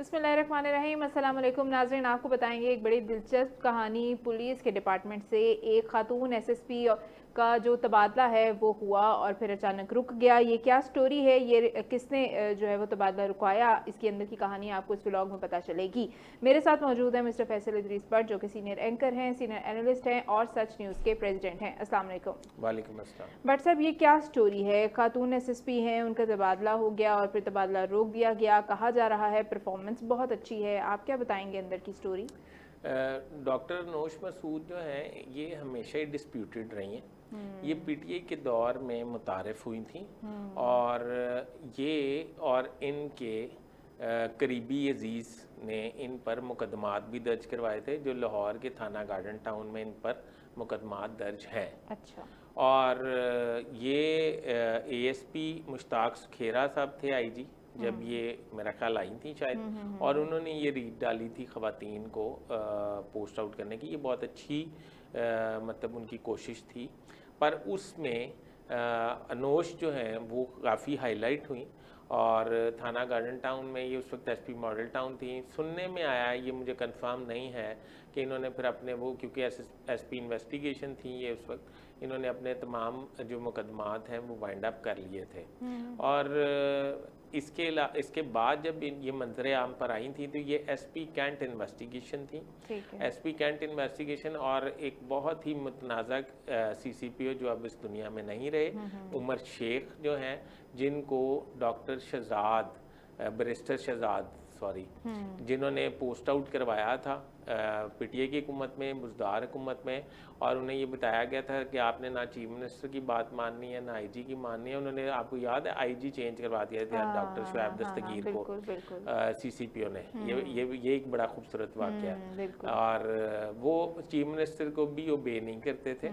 बिस्मिल्लाहिर्रहमानिर्रहीम। अस्सलाम वालेकुम नाज़रीन, आपको बताएंगे एक बड़ी दिलचस्प कहानी। पुलिस के डिपार्टमेंट से एक खातून एसएसपी का जो तबादला है वो हुआ और फिर अचानक रुक गया। ये क्या स्टोरी है, ये किसने जो है वो तबादला रुकवाया, इसके अंदर की कहानी आपको इस व्लॉग में पता चलेगी। मेरे साथ मौजूद है मिस्टर फैसल इदरीस भट्ट, जो कि सीनियर एंकर हैं, सीनियर एनालिस्ट हैं और सच न्यूज़ के प्रेसिडेंट हैं। अस्सलाम वालेकुम। वालेकुम अस्सलाम। भट्ट साहब, ये क्या स्टोरी है? खातून एसएसपी हैं, उनका तबादला हो गया और फिर तबादला रोक दिया गया। कहा जा रहा है परफॉर्मेंस बहुत अच्छी है, आप क्या बताएंगे अंदर की स्टोरी? डॉक्टर अनोश मसूद जो हैं ये हमेशा ही डिस्प्यूटेड रही हैं। ये पीटीआई के दौर में मुतारिफ हुई थी और ये और इनके करीबी अजीज़ ने इन पर मुकदमात भी दर्ज करवाए थे, जो लाहौर के थाना गार्डन टाउन में इन पर मुकदमात दर्ज हैं। अच्छा। और ये एएसपी मुश्ताक खेरा साहब थे आईजी, जब ये मेरा ख्याल आई थी शायद, और उन्होंने ये रीड डाली थी ख़वातीन को पोस्ट आउट करने की। ये बहुत अच्छी मतलब उनकी कोशिश थी, पर उसमें अनोश जो हैं वो काफ़ी हाईलाइट हुई और थाना गार्डन टाउन में ये उस वक्त एसपी मॉडल टाउन थी। सुनने में आया, ये मुझे कंफर्म नहीं है, कि इन्होंने फिर अपने वो, क्योंकि एसपी इन्वेस्टिगेशन थी ये उस वक्त, इन्होंने अपने तमाम जो मुकदमात हैं वो वाइंड अप कर लिए थे। और इसके बाद जब ये मंजर आम पर आई थी तो ये एसपी कैंट इन्वेस्टिगेशन थी। एसपी कैंट इन्वेस्टिगेशन और एक बहुत ही मुतनाज़ा सीसीपीओ जो अब इस दुनिया में नहीं रहे, उमर शेख जो हैं, जिनको डॉक्टर शहजाद, बैरिस्टर शहजाद जिन्होंने पोस्ट आउट करवाया था पीटीआई की हुकूमत में, मुजदार हुकूमत में, और उन्हें ये बताया गया था कि आपने ना चीफ मिनिस्टर की बात माननी है ना आईजी की माननी है। उन्होंने, आपको याद है, आईजी चेंज करवा दिया था डॉक्टर शुएब दस्तगीर को सीसीपीओ ने। ये एक बड़ा खूबसूरत वाक़या है। और वो चीफ मिनिस्टर को भी ओबे नहीं करते थे,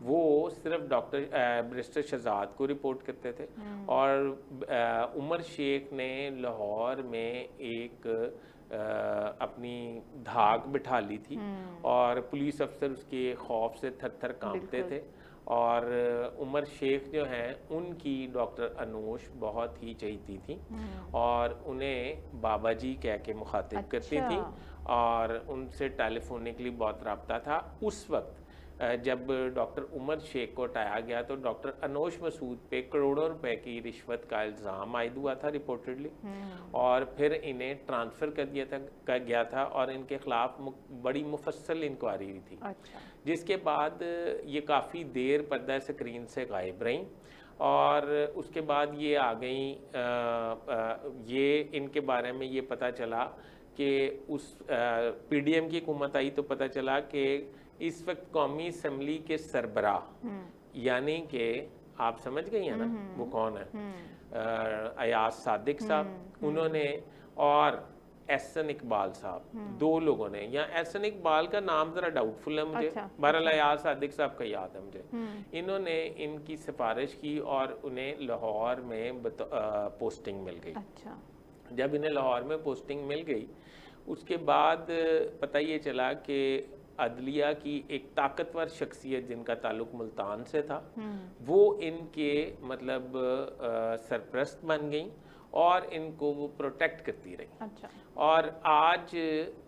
वो सिर्फ डॉक्टर बैरिस्टर शहजाद को रिपोर्ट करते थे। और उमर शेख ने लाहौर में एक अपनी धाक बिठा ली थी और पुलिस अफसर उसके खौफ से थर थर कांपते थे। और उमर शेख जो हैं उनकी डॉक्टर अनोश बहुत ही चहीती थी और उन्हें बाबा जी कह के मुखातिब करती थी और उनसे टेलीफोनिकली बहुत रब्ता था। उस वक्त जब डॉक्टर उमर शेख को हटाया गया तो डॉक्टर अनोश मसूद पे करोड़ों रुपए की रिश्वत का इल्ज़ाम आयद हुआ था रिपोर्टेडली, और फिर इन्हें ट्रांसफ़र कर गया था और इनके ख़िलाफ़ बड़ी मुफस्सल इंक्वायरी हुई थी। अच्छा। जिसके बाद ये काफ़ी देर पर्दा स्क्रीन से गायब रहीं और उसके बाद ये आ गई। ये इनके बारे में ये पता चला कि उस पीडीएम की हुकूमत आई तो पता चला कि इस वक्त कौमी असम्बली के सरबराह, यानी कि आप समझ गई हैं ना वो कौन है, अयाज सादिक साहब, उन्होंने, और एहसन इकबाल साहब, दो लोगों ने, या एहसन इकबाल का नाम ज़रा डाउटफुल है मुझे, बहरहाल अयाज सादिक साहब का याद है मुझे, इन्होंने इनकी सिफारिश की और उन्हें लाहौर में पोस्टिंग मिल गई। अच्छा। जब इन्हें लाहौर में पोस्टिंग मिल गई उसके बाद पता ये चला कि अदलिया की एक ताकतवर शख्सियत जिनका ताल्लुक मुल्तान से था वो इनके मतलब सरपरस्त बन गई और इनको वो प्रोटेक्ट करती रही। अच्छा। और आज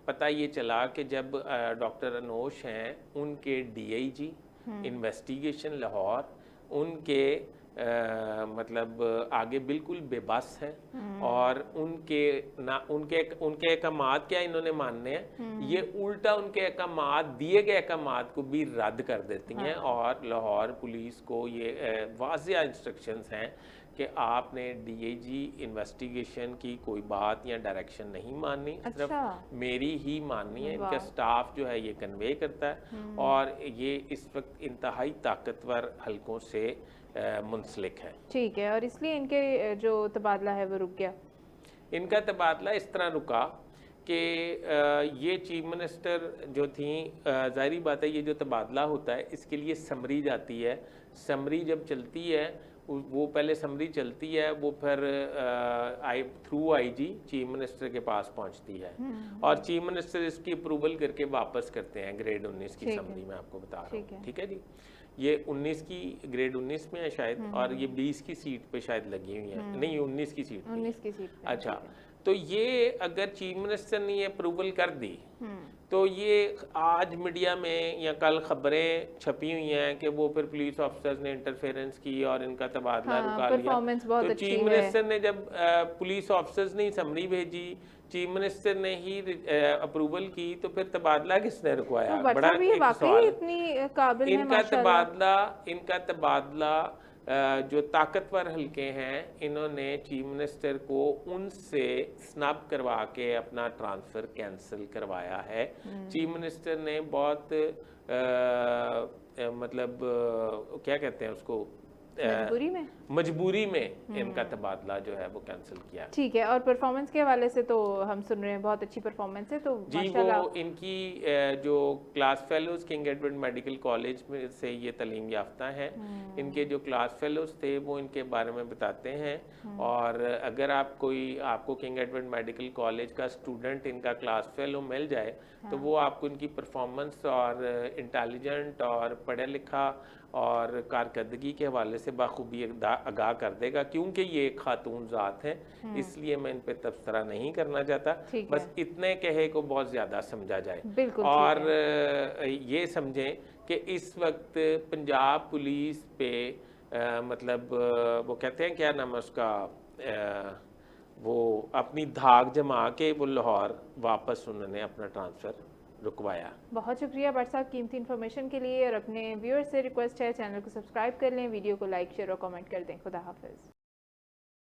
पता ये चला कि जब डॉक्टर अनोश हैं उनके डीआईजी इन्वेस्टिगेशन लाहौर उनके मतलब आगे बिल्कुल बेबस हैं और उनके अहकामात क्या इन्होंने मानने हैं, ये उल्टा उनके अहकामात, दिए गए अहकामात को भी रद्द कर देती हैं। और लाहौर पुलिस को ये वाज़िया इंस्ट्रक्शंस हैं कि आपने डीआईजी इन्वेस्टिगेशन की कोई बात या डायरेक्शन नहीं माननी, सिर्फ मेरी ही माननी है। इनका स्टाफ जो है ये कन्वे करता है और ये इस वक्त इंतहाई ताकतवर हलकों से मुंसलिक है। ठीक है, और इसलिए इनके जो तबादला है वो रुक गया। इनका तबादला इस तरह रुका कि ये चीफ मिनिस्टर जो थी, ज़ाहिरी बात है ये जो तबादला होता है इसके लिए समरी जाती है। समरी जब चलती है वो पहले समरी चलती है, वो फिर थ्रू आईजी चीफ मिनिस्टर के पास पहुंचती है और चीफ मिनिस्टर इसकी अप्रूवल करके वापस करते हैं ग्रेड 19 की समरी। मैं आपको बता रहा हूँ, ठीक है जी। ये 19 की ग्रेड 19 में है शायद और ये 20 की सीट पे शायद लगी हुई है, नहीं 19 की सीट। 19 की सीट। अच्छा, تو یہ اگر چیف منسٹر نے یہ اپروول کر دی تو یہ آج میڈیا میں یا کل خبریں چھپی ہوئی ہیں کہ وہ پھر پولیس آفیسرز نے انٹرفیرنس کی اور ان کا تبادلہ رکا لیا. تو چیف منسٹر نے جب پولیس آفیسرز نے سمری بھیجی, چیف منسٹر نے ہی اپروول کی, تو پھر تبادلہ کس نے رکوایا؟ بڑا ایک سوال ہے. ان کا تبادلہ جو طاقتور حلقے ہیں انہوں نے چیف منسٹر کو ان سے سنب کروا کے اپنا ٹرانسفر کینسل کروایا ہے. چیف منسٹر نے بہت مطلب کیا کہتے ہیں اس کو, مجبوری میں ان کا تبادلہ جو ہے وہ کینسل کیا. ٹھیک ہے, اور پرفارمنس کے حوالے سے تو ہم سن رہے ہیں بہت اچھی پرفارمنس ہے. تو جی وہ ان کی جو class fellows king Edward medical college میں سے یہ تعلیم یافتہ ہیں, ان کے جو کلاس فیلوز تھے وہ ان کے بارے میں بتاتے ہیں. اور اگر آپ کو کنگ ایڈورڈ میڈیکل کالج کا اسٹوڈنٹ ان کا کلاس فیلو مل جائے تو وہ آپ کو ان کی پرفارمنس اور انٹیلیجنٹ اور پڑھا لکھا اور کارکردگی کے حوالے سے بخوبی آگاہ کر دے گا. کیونکہ یہ ایک خاتون ذات ہیں اس لیے میں ان پہ تبصرہ نہیں کرنا چاہتا, بس اتنے کہے کو بہت زیادہ سمجھا جائے. اور یہ سمجھیں کہ اس وقت پنجاب پولیس پہ مطلب وہ کہتے ہیں کیا نام ہے اس کا, وہ اپنی دھاگ جما کے وہ لاہور واپس انہوں نے اپنا ٹرانسفر رکوایا. بہت شکریہ بٹ صاحب قیمتی انفارمیشن کے لیے. اور اپنے ویورز سے ریکویسٹ ہے چینل کو سبسکرائب کر لیں, ویڈیو کو لائک شیئر اور کمنٹ کر دیں. خدا حافظ.